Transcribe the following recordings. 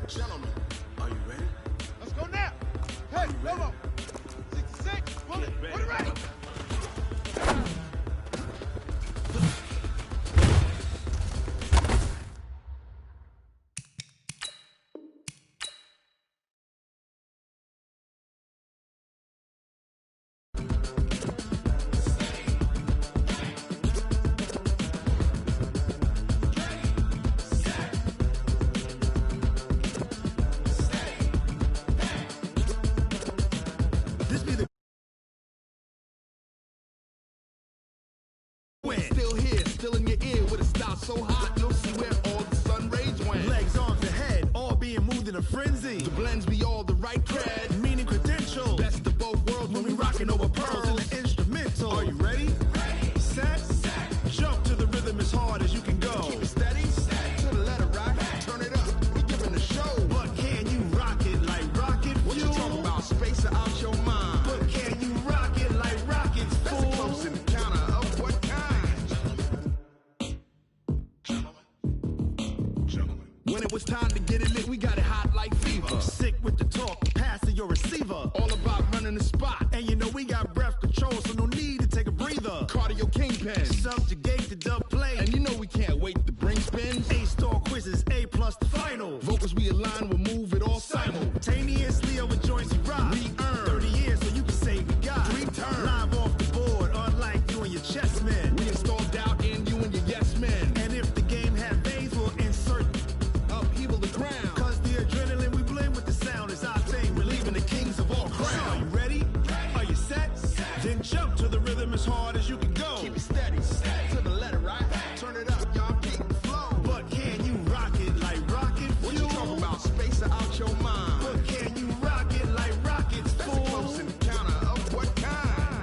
Gentlemen, are you ready? Let's go now. Hey, Lobo. 66, bullet. Put it ready. Still here, still in your ear with a style so hot, you'll see where all the sun rays went. Legs, arms, and head, all being moved in a frenzy. The blends be all the right cred. Meaning credentials. Best of both worlds when we rockin' over pearls. In the instrumental. Are you ready? Set, jump to the rhythm as hard as you can go. Keep it steady, to the letter rock. Turn it up, we giving the show. But can you rock it like rocket fuel? What you talking about? Space or out your mind? But can you rock it like rockets, That's fool? a close encounter of what kind? When it was time to get it lit, we got it hot like fever. Sick with the talk, passing your receiver. All about running the spot. And you know we got breath control, so no need to take a breather. Cardio kingpin. Subjugate the dub play. And you know we can't wait to bring spins. A-star quizzes, A+ the final. Vocals we align, we'll move it all Simultaneously over joints we rock. We earn 30 years, so you can say we got 3 turns. Live off the board, unlike you and your chess men. We install doubt in you and your yes men. And if the game had veins, we'll insert Upheaval the ground. Cause the adrenaline we blend with the sound is our thing. We're leaving the kings of all crowns. So are you ready? Are you set? Then jump to the rhythm as hard as you can go. Keep it steady, to the letter right. Turn it up, y'all keep the flow. But can you rock it like rocket fuel? What you talking about? Space or out your mind? But can you rock it like rockets, That's a fool? close encounter of what kind?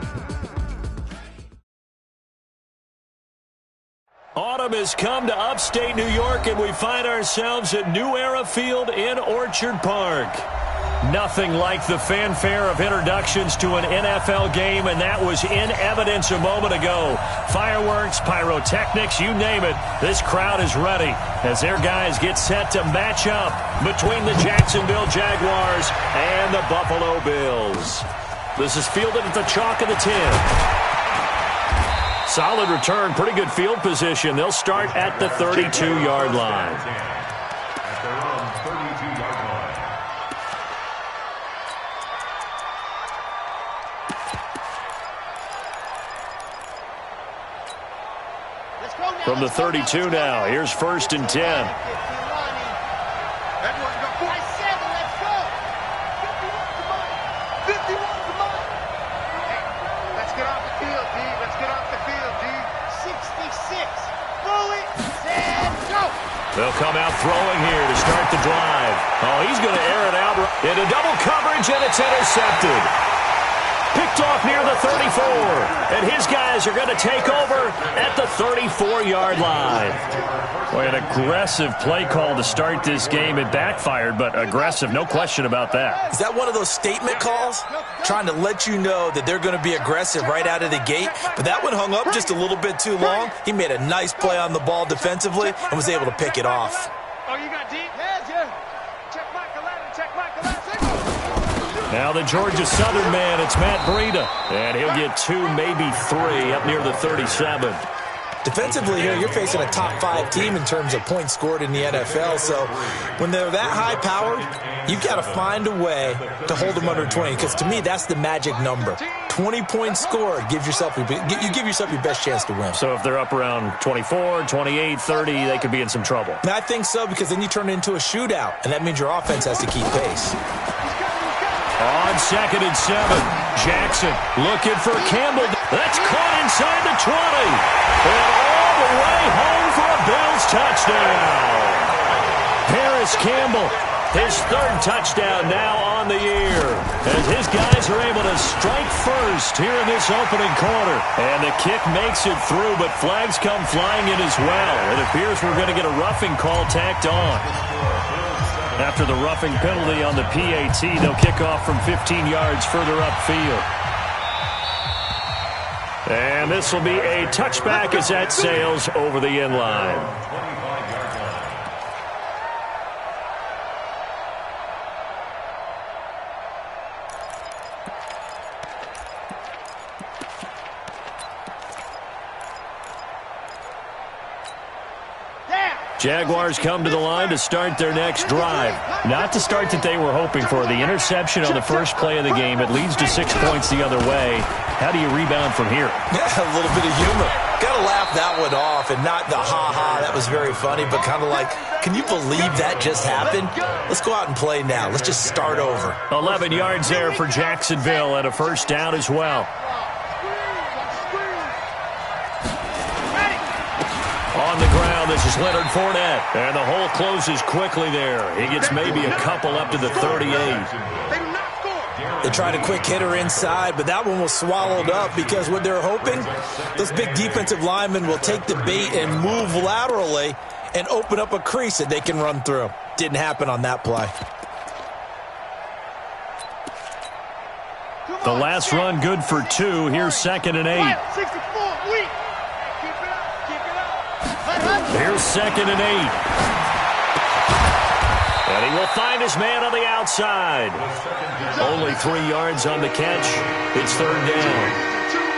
Autumn has come to upstate New York, and we find ourselves at New Era Field in Orchard Park. Nothing like the fanfare of introductions to an NFL game, and that was in evidence a moment ago. Fireworks, pyrotechnics, you name it. This crowd is ready as their guys get set to match up between the Jacksonville Jaguars and the Buffalo Bills. This is fielded at the chalk of the 10. Solid return, pretty good field position. They'll start at the 32-yard line. At their own 32-yard line. From the 32 now, here's 1st and 10. They'll come out throwing here to start the drive. Oh, he's going to air it out into double coverage, and it's intercepted. Picked off near the 34, and his guys are going to take over at the 34-yard line. Boy, an aggressive play call to start this game. It backfired, but aggressive, no question about that. Is that one of those statement calls? Trying to let you know that they're going to be aggressive right out of the gate, but that one hung up just a little bit too long. He made a nice play on the ball defensively and was able to pick it off. Oh, you got deep? Yeah. Check Michael Allen, check Michael Allen. Now the Georgia Southern man, it's Matt Breida. And he'll get 2, maybe 3 up near the 37. Defensively here, you're facing a top 5 team in terms of points scored in the NFL. So when they're that high-powered, you've got to find a way to hold them under 20. Because to me, that's the magic number. 20 points scored, you give yourself your best chance to win. So if they're up around 24, 28, 30, they could be in some trouble. And I think so, because then you turn it into a shootout, and that means your offense has to keep pace. On 2nd and 7, Jackson looking for Campbell. That's caught inside the 20. And all the way home for a Bills touchdown. Paris Campbell, his 3rd touchdown now on the year. As his guys are able to strike first here in this opening quarter. And the kick makes it through, but flags come flying in as well. It appears we're going to get a roughing call tacked on. After the roughing penalty on the PAT, they'll kick off from 15 yards further upfield. And this will be a touchback as that sails over the end line. Jaguars come to the line to start their next drive. Not the start that they were hoping for. The interception on the first play of the game. It leads to 6 points the other way. How do you rebound from here? Yeah, a little bit of humor. Got to laugh that one off, and not the ha-ha, that was very funny, but kind of like, can you believe that just happened? Let's go out and play now. Let's just start over. 11 yards there for Jacksonville and a first down as well. On the ground, this is Leonard Fournette. And the hole closes quickly there. He gets maybe a couple up to the 38. They tried a quick hitter inside, but that one was swallowed up because what they're hoping, those big defensive linemen will take the bait and move laterally and open up a crease that they can run through. Didn't happen on that play. The last run good for 2. Here's 2nd and 8. Here's 2nd and 8. And he will find his man on the outside. Only 3 yards on the catch. It's 3rd down.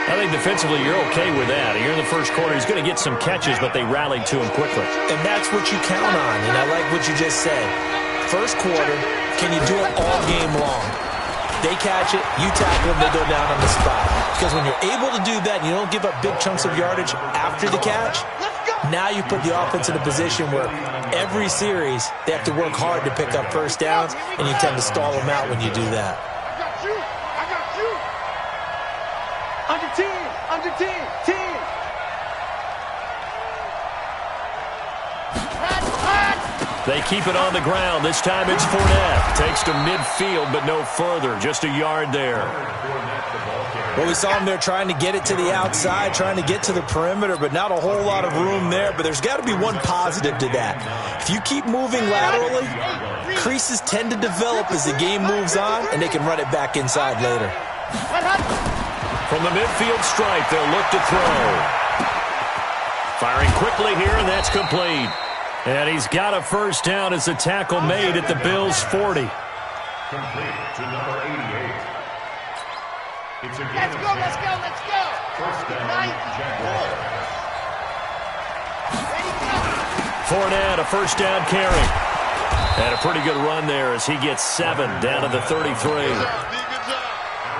I think defensively you're okay with that. Here in the first quarter, he's going to get some catches, but they rallied to him quickly. And that's what you count on, and I like what you just said. First quarter, can you do it all game long? They catch it, you tackle them, they go down on the spot. Because when you're able to do that and you don't give up big chunks of yardage after the catch, now you put the offense in a position where every series they have to work hard to pick up first downs, and you tend to stall them out when you do that. I got you. Under 10, under 10, 10. They keep it on the ground. This time it's Fournette. Takes to midfield, but no further. Just a yard there. Well, we saw him there trying to get it to the outside, trying to get to the perimeter, but not a whole lot of room there. But there's got to be one positive to that. If you keep moving laterally, creases tend to develop as the game moves on, and they can run it back inside later. From the midfield stripe, they'll look to throw. Firing quickly here, and that's complete. And he's got a first down as the tackle made at the Bills' 40. Complete to number 88. It's a game Let's go, let's go, let's go. First down, Jaguars. Fournette, a first down carry. And a pretty good run there as he gets 7 down to the 33.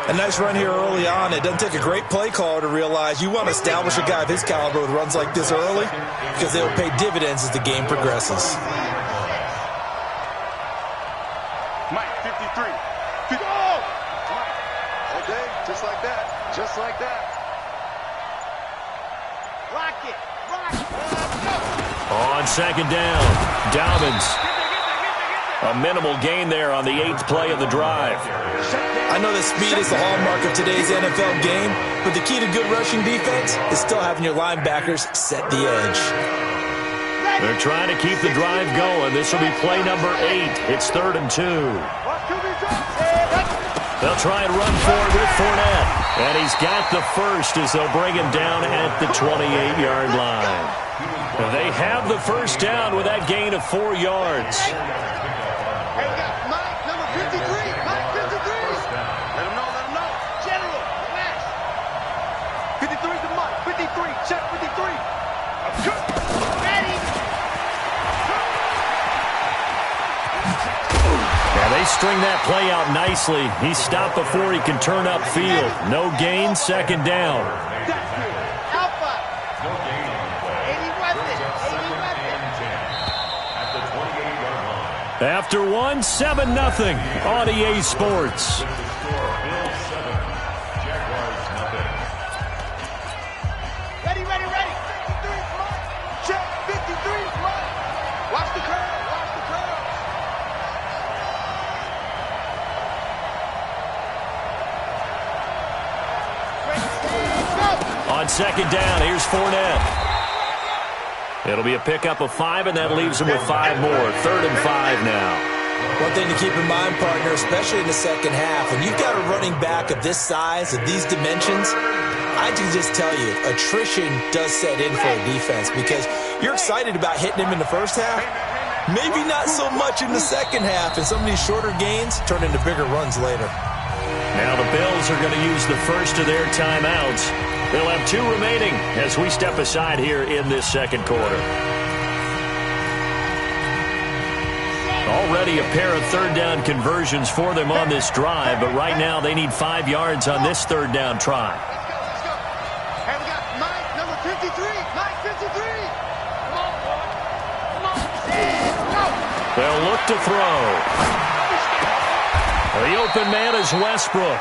A nice run here early on. It doesn't take a great play caller to realize you want to establish a guy of his caliber with runs like this early because they will pay dividends as the game progresses. Mike, 53. Go! Okay, just like that. Just like that. Rock it. Rock it. On second down, Dobbins. A minimal gain there on the 8th play of the drive. I know that speed is the hallmark of today's NFL game, but the key to good rushing defense is still having your linebackers set the edge. They're trying to keep the drive going. This will be play number 8. It's 3rd and 2. They'll try and run forward with Fournette. And he's got the first as they'll bring him down at the 28-yard line. They have the first down with that gain of 4 yards. Mike, number 53. Mike, 53. Let him know. General, relax. 53 to Mike. 53. Check 53. Ready. Yeah, they string that play out nicely. He's stopped before he can turn upfield. No gain, second down. Alpha. No gain on the play. 80 weapons. 80 weapons. At the 28-yard line. After 1, 7-0 on EA Sports. The score, Bills 7, Jaguars nothing. Ready. 53, Mike. Check 53, Mike. Watch the curve. On second down, here's Fournette. It'll be a pickup of 5, and that leaves him with 5 more. 3rd and 5 now. One thing to keep in mind, partner, especially in the second half, when you've got a running back of this size, of these dimensions, I can just tell you, attrition does set in for a defense because you're excited about hitting him in the first half. Maybe not so much in the second half, and some of these shorter gains turn into bigger runs later. Now the Bills are going to use the first of their timeouts. They'll have 2 remaining as we step aside here in this second quarter. Already a pair of third down conversions for them on this drive, but right now they need 5 yards on this third down try. Let's go. Hey, we got Mike, number 53. Mike, 53. Come on, boy. Come on. Go. They'll look to throw. The open man is Westbrook.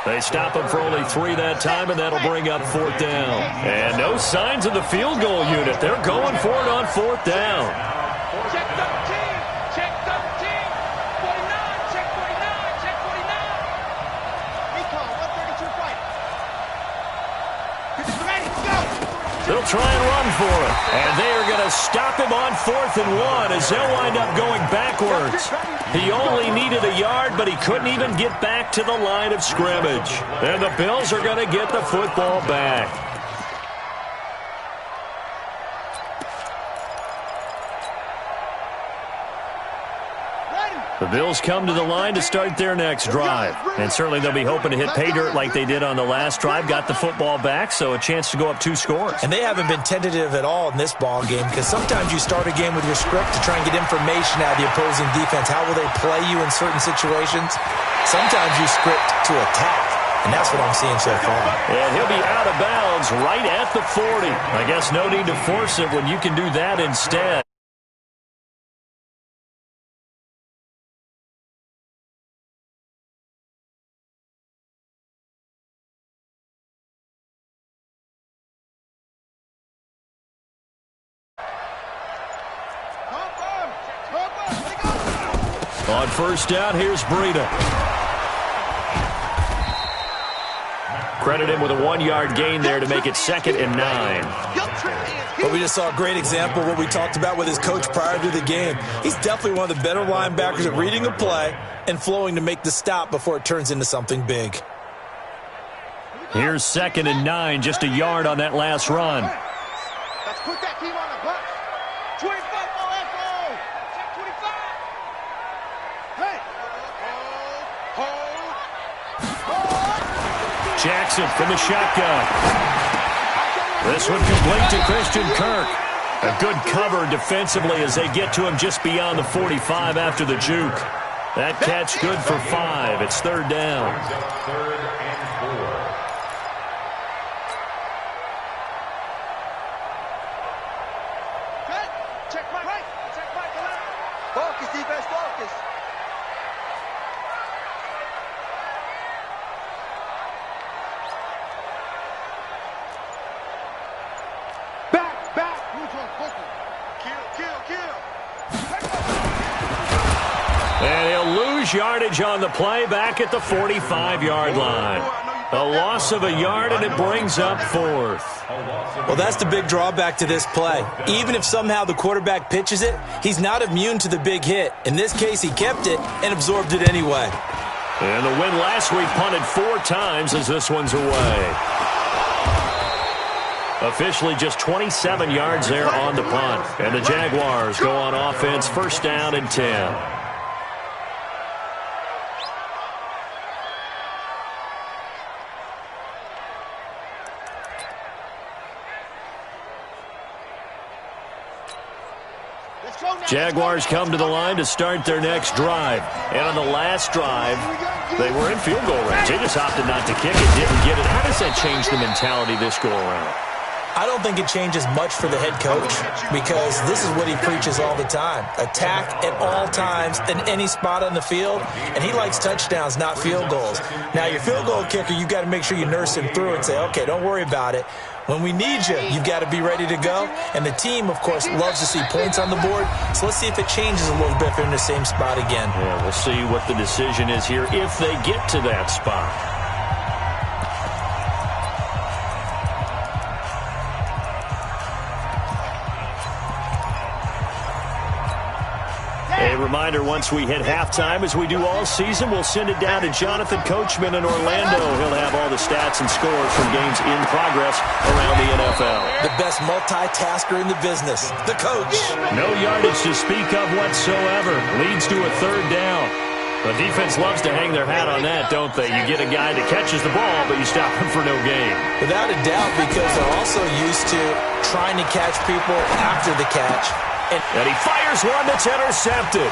They stop him for only 3 that time, and that'll bring up 4th down. And no signs of the field goal unit. They're going for it on 4th down. Check 13. Check 13. 49. Check 49. Check 49. Recon, 132 fight. Ready, go. They'll try and run for it. And they are going to stop him on 4th and 1 as they'll wind up going backwards. He only needed a yard, but he couldn't even get back to the line of scrimmage. And the Bills are going to get the football back. The Bills come to the line to start their next drive. And certainly they'll be hoping to hit pay dirt like they did on the last drive. Got the football back, so a chance to go up 2 scores. And they haven't been tentative at all in this ball game because sometimes you start a game with your script to try and get information out of the opposing defense. How will they play you in certain situations? Sometimes you script to attack, and that's what I'm seeing so far. And he'll be out of bounds right at the 40. I guess no need to force it when you can do that instead. On 1st down, here's Breida. Credit him with a 1-yard gain there to make it 2nd and 9. But we just saw a great example of what we talked about with his coach prior to the game. He's definitely one of the better linebackers at reading a play and flowing to make the stop before it turns into something big. Here's 2nd and 9, just a yard on that last run. Let's put that team on the bus. 25 for Echo. Check 25. Hey. Jackson from the shotgun. This one complete to Christian Kirk. A good cover defensively as they get to him just beyond the 45 after the juke. That catch good for 5. It's 3rd down. 3rd and 4. Check my right. Check my left. Focus, defense, focus. Back. Kill. And he'll lose yardage on the play back at the 45-yard line. A loss of a yard, and it brings up 4th. Well, that's the big drawback to this play. Even if somehow the quarterback pitches it, he's not immune to the big hit. In this case, he kept it and absorbed it anyway. And the win last week punted 4 times as this one's away. Officially just 27 yards there on the punt. And the Jaguars go on offense, 1st down and 10. Jaguars come to the line to start their next drive. And on the last drive, they were in field goal range. They just opted not to kick it, didn't get it. How does that change the mentality this go around? I don't think it changes much for the head coach because this is what he preaches all the time. Attack at all times in any spot on the field, and he likes touchdowns, not field goals. Now, your field goal kicker, you've got to make sure you nurse him through and say, okay, don't worry about it. When we need you, you've got to be ready to go. And the team, of course, loves to see points on the board. So let's see if it changes a little bit if they're in the same spot again. Yeah, we'll see what the decision is here if they get to that spot. A reminder, once we hit halftime, as we do all season, we'll send it down to Jonathan Coachman in Orlando. He'll have all the stats and scores from games in progress around the NFL. The best multitasker in the business, the coach. No yardage to speak of whatsoever. Leads to a 3rd down. The defense loves to hang their hat on that, don't they? You get a guy that catches the ball, but you stop him for no gain. Without a doubt, because they're also used to trying to catch people after the catch. And he fires one that's intercepted.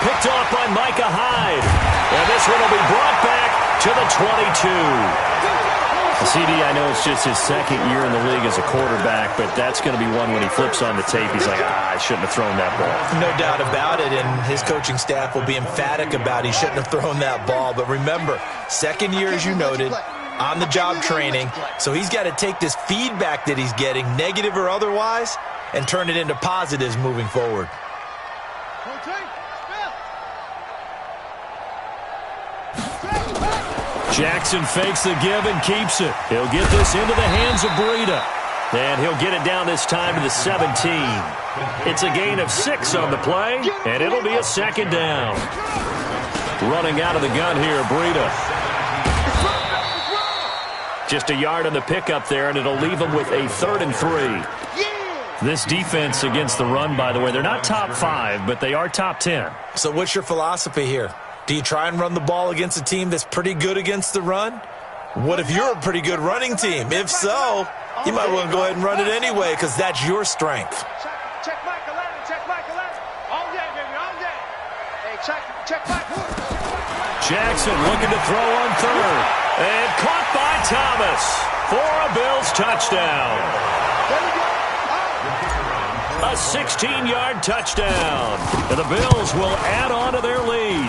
picked off by Micah Hyde. And this one will be brought back to the 22. CD, I know it's just his second year in the league as a quarterback, but that's going to be one when he flips on the tape. He's like, I shouldn't have thrown that ball. No doubt about it, and his coaching staff will be emphatic about he shouldn't have thrown that ball. But remember, second year, as you noted, on-the-job training, so he's got to take this feedback that he's getting, negative or otherwise, and turn it into positives moving forward. Jackson fakes the give and keeps it. He'll get this into the hands of Breida. And he'll get it down this time to the 17. It's a gain of 6 on the play, and it'll be a second down. Running out of the gun here, Breida. Just a yard on the pickup there, and it'll leave them with a 3rd and 3. This defense against the run, by the way, they're not top 5, but they are top 10. So what's your philosophy here? Do you try and run the ball against a team that's pretty good against the run? What if you're a pretty good running team? If so, you might want to go ahead and run it anyway because that's your strength. Check Mike 11, check Mike 11. All day, baby, all day. Hey, check Mike. Jackson looking to throw on 3rd. And caught by Thomas for a Bills touchdown. A 16-yard touchdown. And the Bills will add on to their lead.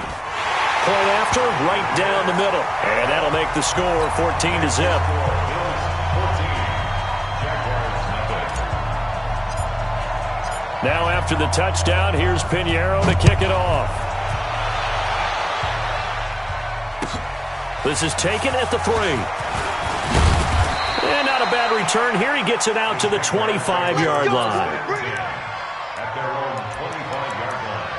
Point after, right down the middle. And that'll make the score 14-0. Now after the touchdown, here's Pinheiro to kick it off. This is taken at the 3. And not a bad return here. He gets it out to the 25-yard line. At their own 25-yard line.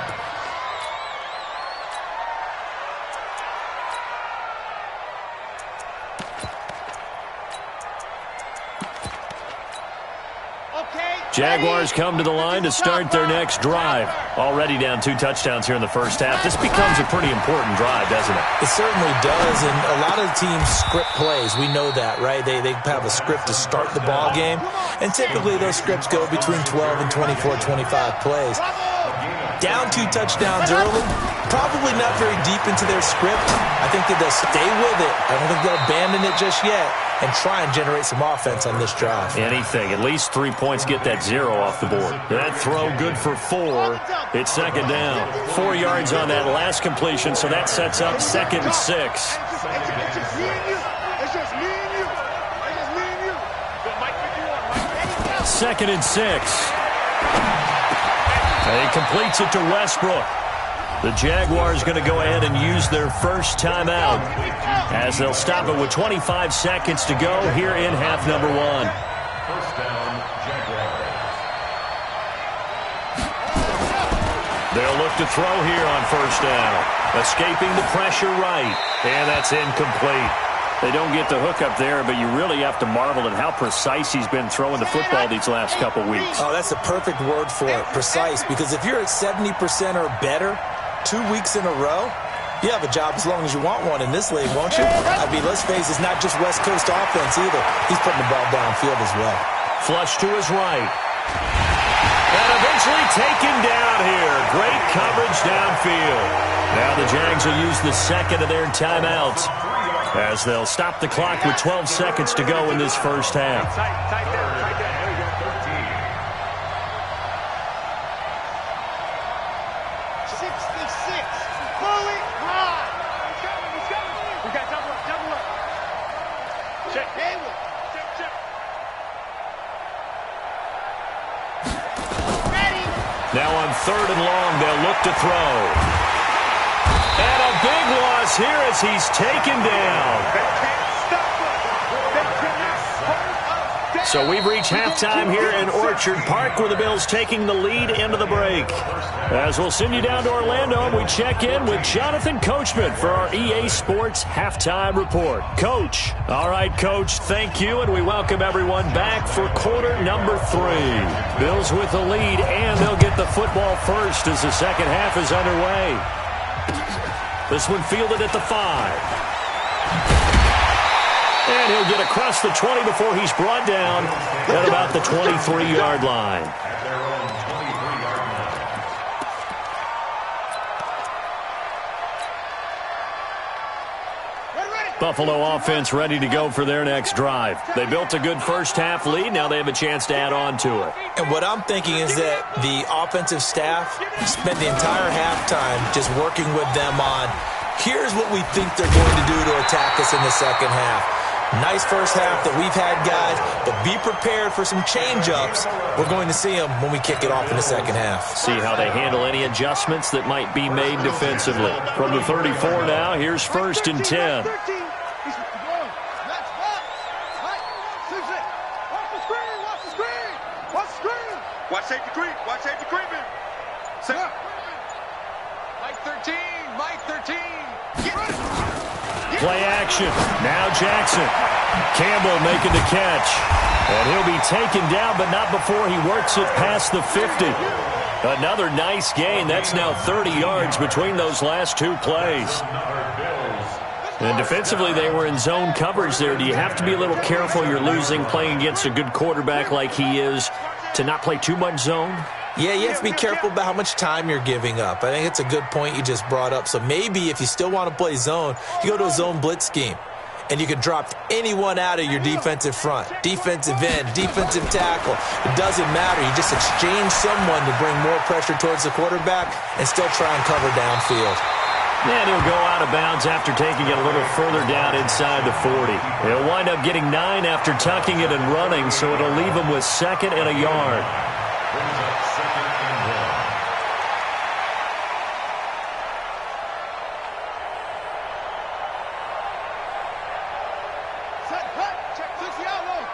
Jaguars come to the line to start their next drive. Already down 2 touchdowns here in the first half. This becomes a pretty important drive, doesn't it? It certainly does, and a lot of teams script plays. We know that, right? They have a script to start the ball game, and typically those scripts go between 12 and 24, 25 plays. Down 2 touchdowns early, probably not very deep into their script. I think that they'll stay with it. I don't think they'll abandon it just yet and try and generate some offense on this drive. Anything. At least 3 points, get that 0 off the board. That throw good for 4. It's second down. 4 yards on that last completion, so that sets up 2nd and 6. It's just me and you. It's just me and you. It's just me and you. But Mike, you are Mike. 2nd and 6. And he completes it to Westbrook. The Jaguars going to go ahead and use their first timeout as they'll stop it with 25 seconds to go here in half number 1. First down, Jaguars. They'll look to throw here on first down. Escaping the pressure right. And that's incomplete. They don't get the hook up there, but you really have to marvel at how precise he's been throwing the football these last couple weeks. Oh, that's a perfect word for it, precise, because if you're at 70% or better 2 weeks in a row, you have a job as long as you want one in this league, won't you? I mean, let's face it, it's not just West Coast offense either. He's putting the ball downfield as well. Flush to his right. And eventually taken down here. Great coverage downfield. Now the Jags will use the second of their timeouts as they'll stop the clock with 12 seconds to go in this first half. Tight there. 66. Fully high. He's coming. We got double up. Check. Check. Ready. Now on 3rd and long, they'll look to throw. And a big loss here as he's taken down. So we've reached halftime here in Orchard Park with the Bills taking the lead into the break. As we'll send you down to Orlando, and we check in with Jonathan Coachman for our EA Sports Halftime Report. Coach. All right, Coach, thank you, and we welcome everyone back for quarter number 3. Bills with the lead, and they'll get the football first as the second half is underway. This one fielded at the 5. And he'll get across the 20 before he's brought down at about the 23-yard line. Buffalo offense ready to go for their next drive. They built a good first-half lead. Now they have a chance to add on to it. And what I'm thinking is that the offensive staff spent the entire halftime just working with them on, here's what we think they're going to do to attack us in the second half. Nice first half that we've had, guys, but be prepared for some change-ups. We're going to see them when we kick it off in the second half. See how they handle any adjustments that might be made defensively. From the 34 now, here's 1st and 10. Watch safety creep. Watch safety creeping. Mike 13. Mike 13. Get ready. Play action. Now Jackson. Campbell making the catch. And he'll be taken down, but not before he works it past the 50. Another nice gain. That's now 30 yards between those last two plays. And defensively, they were in zone coverage there. Do you have to be a little careful? You're losing playing against a good quarterback like he is to not play too much zone? Yeah, you have to be careful about how much time you're giving up. I think it's a good point you just brought up. So maybe if you still want to play zone, you go to a zone blitz scheme. And you can drop anyone out of your defensive front, defensive end, defensive tackle. It doesn't matter. You just exchange someone to bring more pressure towards the quarterback and still try and cover downfield. And he'll go out of bounds after taking it a little further down inside the 40. He'll wind up getting 9 after tucking it and running, so it'll leave him with 2nd and a yard. Set, cut, check, 60 outload.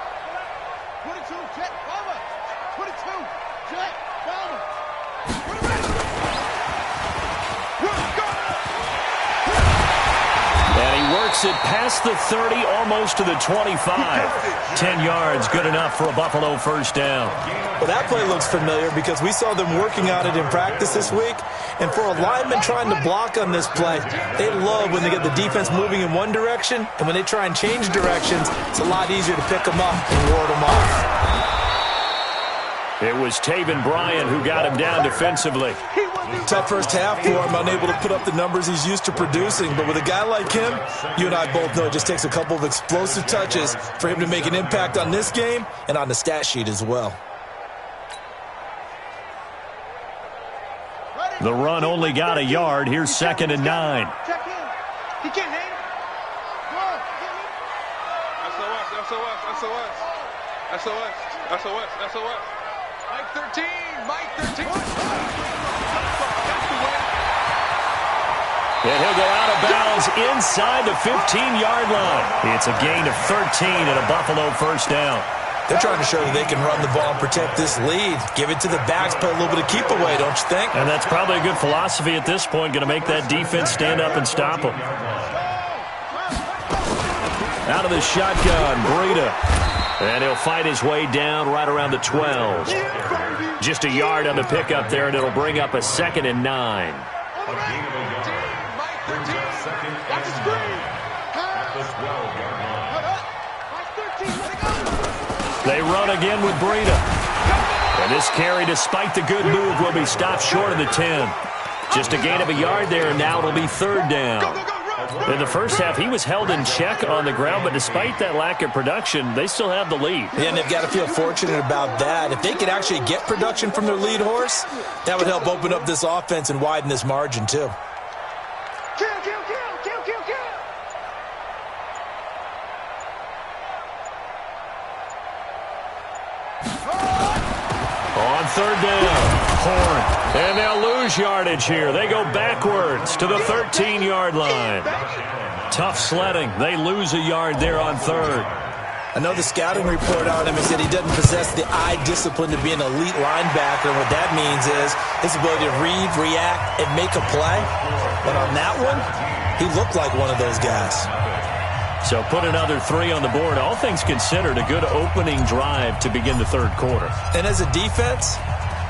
22, jet, bomber. 22, jet, bomber. We're ready. And he works it past the 30, almost to the 25. 10 yards, good enough for a Buffalo first down. Well, that play looks familiar because we saw them working on it in practice this week. And for a lineman trying to block on this play, they love when they get the defense moving in one direction. And when they try and change directions, it's a lot easier to pick them up and ward them off. It was Taven Bryan who got him down defensively. Tough first half for him, unable to put up the numbers he's used to producing. But with a guy like him, you and I both know it just takes a couple of explosive touches for him to make an impact on this game and on the stat sheet as well. The run only got a yard. Here's 2nd and 9. Check in. He can't hang. SOS. Mike 13. Mike 13. And he'll go out of bounds inside the 15-yard line. It's a gain of 13 and a Buffalo first down. They're trying to show that they can run the ball and protect this lead. Give it to the backs, play a little bit of keep away, don't you think? And that's probably a good philosophy at this point, going to make that defense stand up and stop them. Out of the shotgun, Breida. And he'll fight his way down right around the 12. Just a yard on the pickup there, and it'll bring up a 2nd and 9. Watch the screen. They run again with Breida. And this carry, despite the good move, will be stopped short of the 10. Just a gain of a yard there, and now it'll be 3rd down. In the first half, he was held in check on the ground, but despite that lack of production, they still have the lead. Yeah, and they've got to feel fortunate about that. If they could actually get production from their lead horse, that would help open up this offense and widen this margin, too. Kill. On 3rd down, Horn. And they'll lose yardage here. They go backwards to the 13-yard line. Tough sledding. They lose a yard there on 3rd. I know the scouting report on him is that he doesn't possess the eye discipline to be an elite linebacker. And what that means is his ability to read, react, and make a play. But on that one, he looked like one of those guys. So put another 3 on the board. All things considered, a good opening drive to begin the 3rd quarter. And as a defense,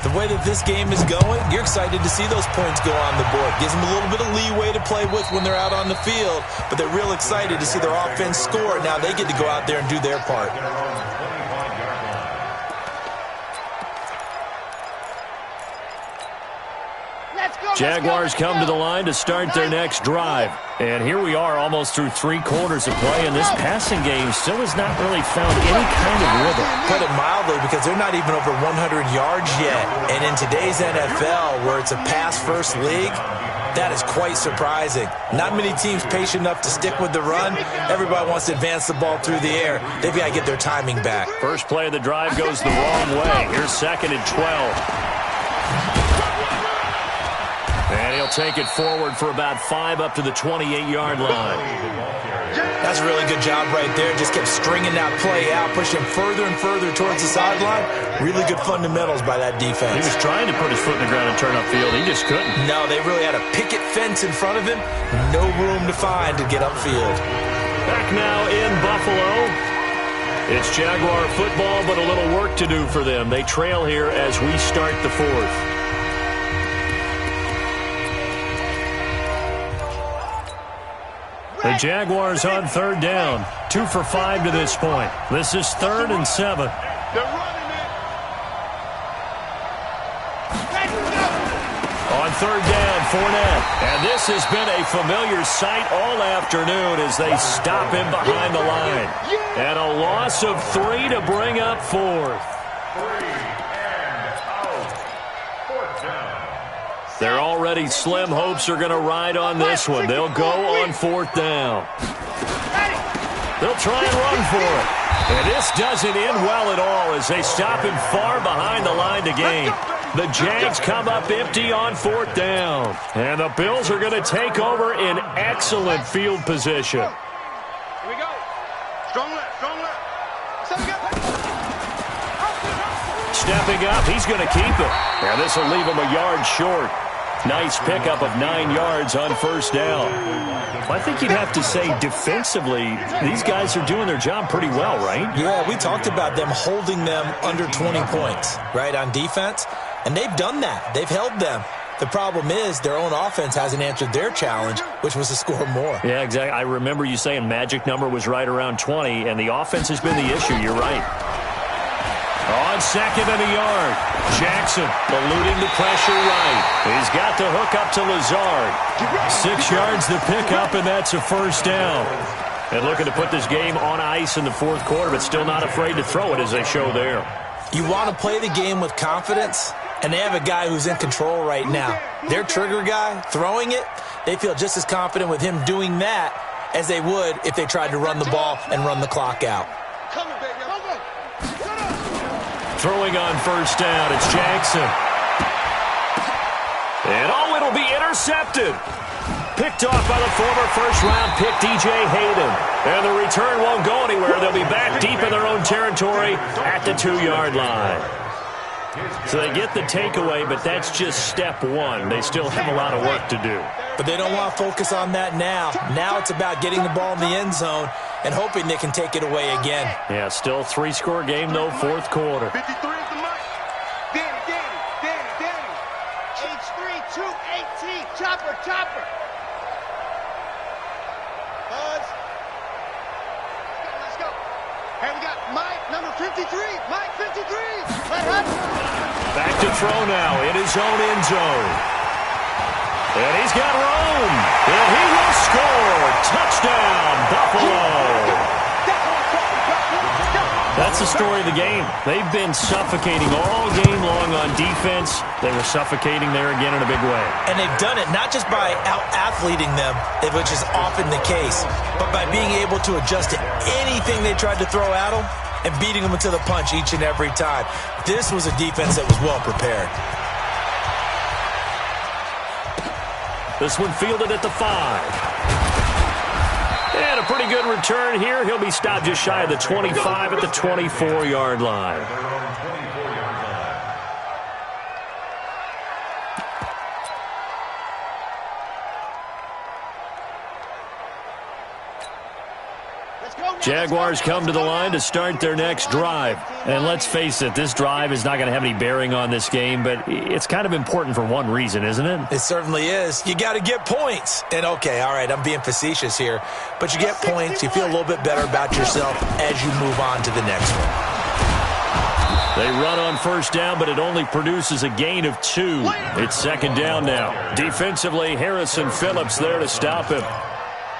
the way that this game is going, you're excited to see those points go on the board. Gives them a little bit of leeway to play with when they're out on the field, but they're real excited to see their offense score. Now they get to go out there and do their part. Jaguars come to the line to start their next drive. And here we are almost through 3 quarters of play, and this passing game still has not really found any kind of rhythm. Put it mildly, because they're not even over 100 yards yet. And in today's NFL, where it's a pass-first league, that is quite surprising. Not many teams patient enough to stick with the run. Everybody wants to advance the ball through the air. They've got to get their timing back. First play of the drive goes the wrong way. Here's 2nd and 12. And he'll take it forward for about 5 up to the 28-yard line. That's a really good job right there. Just kept stringing that play out, pushing further and further towards the sideline. Really good fundamentals by that defense. He was trying to put his foot in the ground and turn upfield. He just couldn't. No, they really had a picket fence in front of him. No room to find to get upfield. Back now in Buffalo. It's Jaguar football, but a little work to do for them. They trail here as we start the 4th. The Jaguars on 3rd down. 2 for 5 to this point. This is 3rd and 7. They're running it. On 3rd down, Fournette. And this has been a familiar sight all afternoon as they stop him behind the line. And a loss of 3 to bring up 4th. 3 and out. 4th down. Their already slim hopes are going to ride on this one. They'll go on 4th down. They'll try and run for it. And this doesn't end well at all as they stop him far behind the line to gain. The Jags come up empty on 4th down. And the Bills are going to take over in excellent field position. Here we go. Strong left, strong left. Stepping up, he's going to keep it. And this will leave him a yard short. Nice pickup of 9 yards on 1st down. I think you'd have to say defensively, these guys are doing their job pretty well, right? Yeah, we talked about them holding them under 20 points, right, on defense. And they've done that. They've held them. The problem is their own offense hasn't answered their challenge, which was to score more. Yeah, exactly. I remember you saying magic number was right around 20, and the offense has been the issue. You're right. On 2nd and a yard, Jackson eluding the pressure right. He's got the hook up to Lazard. 6 yards the pickup, and that's a 1st down. And looking to put this game on ice in the 4th quarter, but still not afraid to throw it as they show there. You want to play the game with confidence, and they have a guy who's in control right now. Their trigger guy, throwing it, they feel just as confident with him doing that as they would if they tried to run the ball and run the clock out. Throwing on 1st down, it's Jackson. And it'll be intercepted. Picked off by the former first-round pick, DJ Hayden. And the return won't go anywhere. They'll be back deep in their own territory at the 2-yard line. So they get the takeaway, but that's just step 1. They still have a lot of work to do. But they don't want to focus on that now. Now it's about getting the ball in the end zone and hoping they can take it away again. Yeah, still 3-score game, though, 4th quarter. 53 is the mic. Danny. H3, 218, chopper. Buzz. Let's go. Hey, we got Mike, number 53. Mike, 53. Back to throw now in his own end zone. And he's got room. And he will score. Touchdown, Buffalo. That's the story of the game. They've been suffocating all game long on defense. They were suffocating there again in a big way. And they've done it not just by out-athleting them, which is often the case, but by being able to adjust to anything they tried to throw at them and beating them to the punch each and every time. This was a defense that was well prepared. This one fielded at the 5. And a pretty good return here. He'll be stopped just shy of the 25 at the 24-yard line. Jaguars come to the line to start their next drive. And let's face it, this drive is not going to have any bearing on this game, but it's kind of important for one reason, isn't it? It certainly is. You got to get points. And okay, all right, I'm being facetious here, but you get points, you feel a little bit better about yourself as you move on to the next one. They run on first down, but it only produces a gain of 2. It's second down now. Defensively, Harrison Phillips there to stop him.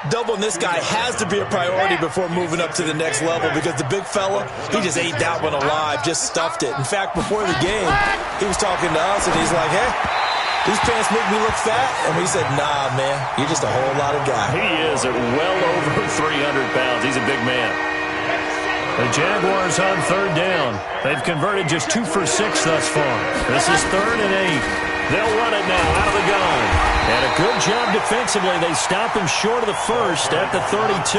Doubling this guy has to be a priority before moving up to the next level because the big fella, he just ate that one alive, just stuffed it. In fact, before the game, he was talking to us, and he's like, hey, these pants make me look fat. And we said, nah, man, you're just a whole lot of guy. He is at well over 300 pounds. He's a big man. The Jaguars on third down. They've converted just 2 for 6 thus far. This is 3rd and 8. They'll run it now out of the gun. And a good job defensively. They stop him short of the first at the 32.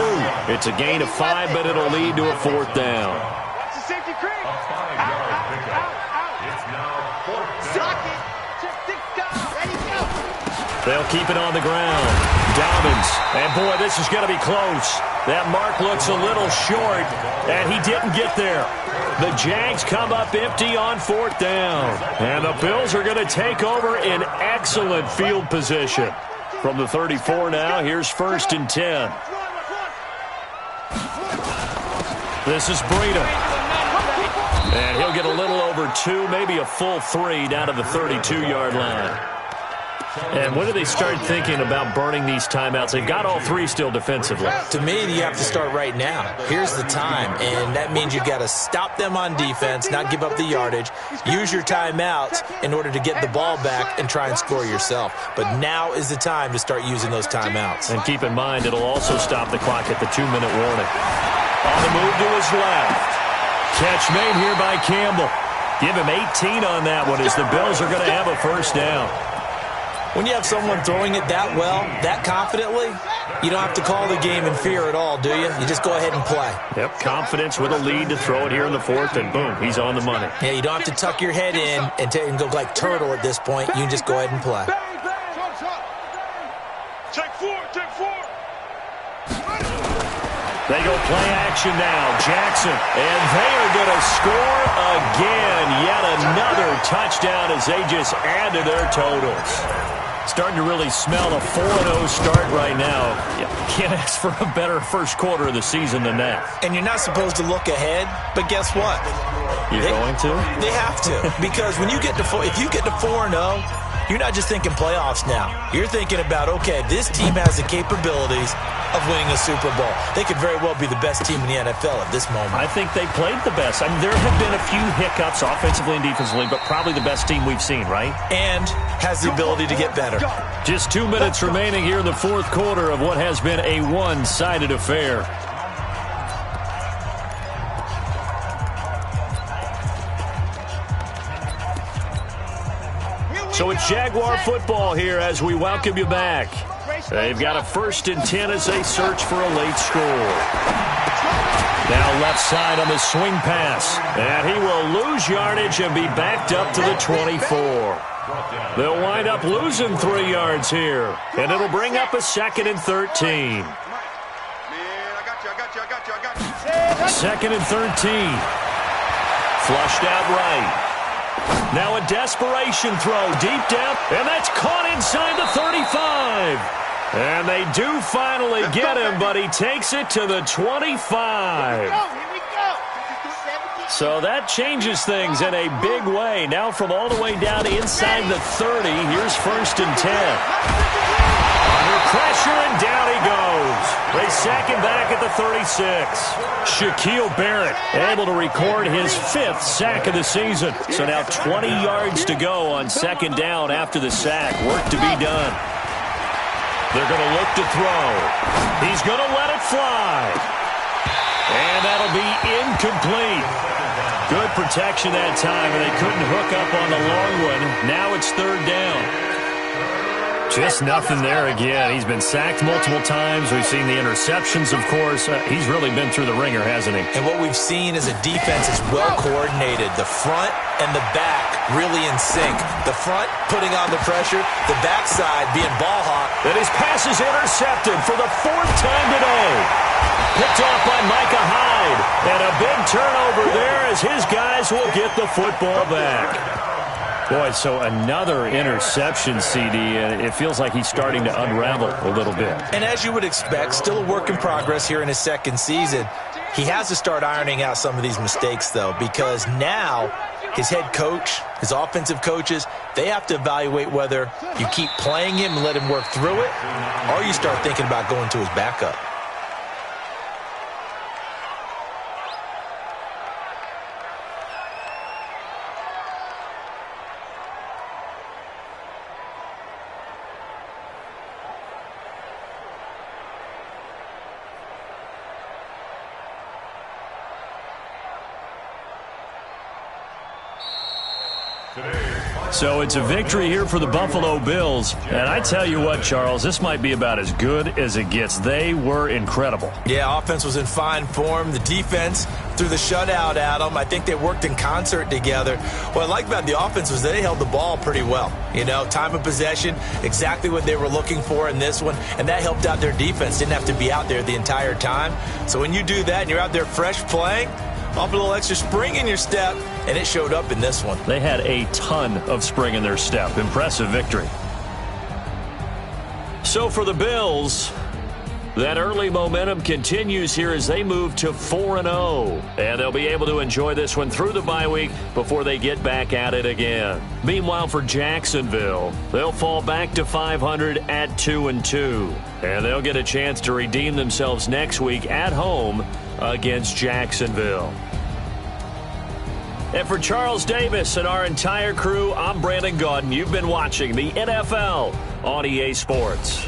It's a gain of 5, but it'll lead to a 4th down. Watch the safety creep. It's now 4th down. They'll keep it on the ground. Dobbins. And, boy, this is going to be close. That mark looks a little short, and he didn't get there. The Jags come up empty on 4th down. And the Bills are going to take over in excellent field position. From the 34 now, here's 1st and 10. This is Breida. And he'll get a little over 2, maybe a full 3 down to the 32-yard line. And when do they start thinking about burning these timeouts? They've got all 3 still defensively. To me, you have to start right now. Here's the time, and that means you've got to stop them on defense, not give up the yardage, use your timeouts in order to get the ball back and try and score yourself. But now is the time to start using those timeouts. And keep in mind, it'll also stop the clock at the 2-minute warning. On the move to his left. Catch made here by Campbell. Give him 18 on that one as the Bills are going to have a first down. When you have someone throwing it that well, that confidently, you don't have to call the game in fear at all, do you? You just go ahead and play. Yep, confidence with a lead to throw it here in the 4th, and boom, he's on the money. Yeah, you don't have to tuck your head in and go like turtle at this point. You can just go ahead and play. Take 4, take 4. They go play action now. Jackson, and they are going to score again. Yet another touchdown as they just add to their totals. Starting to really smell a 4-0 start right now. You can't ask for a better first quarter of the season than that. And you're not supposed to look ahead, but guess what? You're going to? They have to. Because when you get to if you get to 4-0, you're not just thinking playoffs now. You're thinking about, okay, this team has the capabilities of winning a Super Bowl. They could very well be the best team in the NFL at this moment. I think they played the best. I mean, there have been a few hiccups offensively and defensively, but probably the best team we've seen, right? And has the ability to get better. Just 2 minutes remaining here in the 4th quarter of what has been a one-sided affair. So it's Jaguar football here as we welcome you back. They've got a 1st and 10 as they search for a late score. Now left side on the swing pass. And he will lose yardage and be backed up to the 24. They'll wind up losing 3 yards here. And it'll bring up a 2nd and 13. 2nd and 13. Flushed out right. Now a desperation throw deep down, and that's caught inside the 35. And they do finally get him, but he takes it to the 25. So that changes things in a big way. Now from all the way down inside the 30, here's 1st and 10. Under pressure, and down he goes. They sack him back at the 36. Shaquille Barrett able to record his 5th sack of the season. So now 20 yards to go on 2nd down after the sack. Work to be done. They're going to look to throw. He's going to let it fly. And that'll be incomplete. Good protection that time, and they couldn't hook up on the long one. Now it's 3rd down. Just nothing there again. He's been sacked multiple times. We've seen the interceptions, of course. He's really been through the ringer, hasn't he? And what we've seen is a defense is well coordinated. The front and the back really in sync. The front putting on the pressure, the backside being ball hawk. And his pass is intercepted for the 4th time today. Picked off by Micah Hyde. And a big turnover there as his guys will get the football back. Boy, so another interception, CD, and it feels like he's starting to unravel a little bit. And as you would expect, still a work in progress here in his 2nd season. He has to start ironing out some of these mistakes, though, because now his head coach, his offensive coaches, they have to evaluate whether you keep playing him and let him work through it, or you start thinking about going to his backup. So it's a victory here for the Buffalo Bills. And I tell you what, Charles, this might be about as good as it gets. They were incredible. Yeah, offense was in fine form. The defense threw the shutout at them. I think they worked in concert together. What I like about the offense was they held the ball pretty well. You know, time of possession, exactly what they were looking for in this one. And that helped out their defense. Didn't have to be out there the entire time. So when you do that and you're out there fresh playing, off a little extra spring in your step, and it showed up in this one. They had a ton of spring in their step. Impressive victory. So for the Bills, that early momentum continues here as they move to 4-0. And they'll be able to enjoy this one through the bye week before they get back at it again. Meanwhile, for Jacksonville, they'll fall back to 500 at 2-2. And they'll get a chance to redeem themselves next week at home against Jacksonville. And for Charles Davis and our entire crew, I'm Brandon Gaudin. You've been watching the NFL on EA Sports.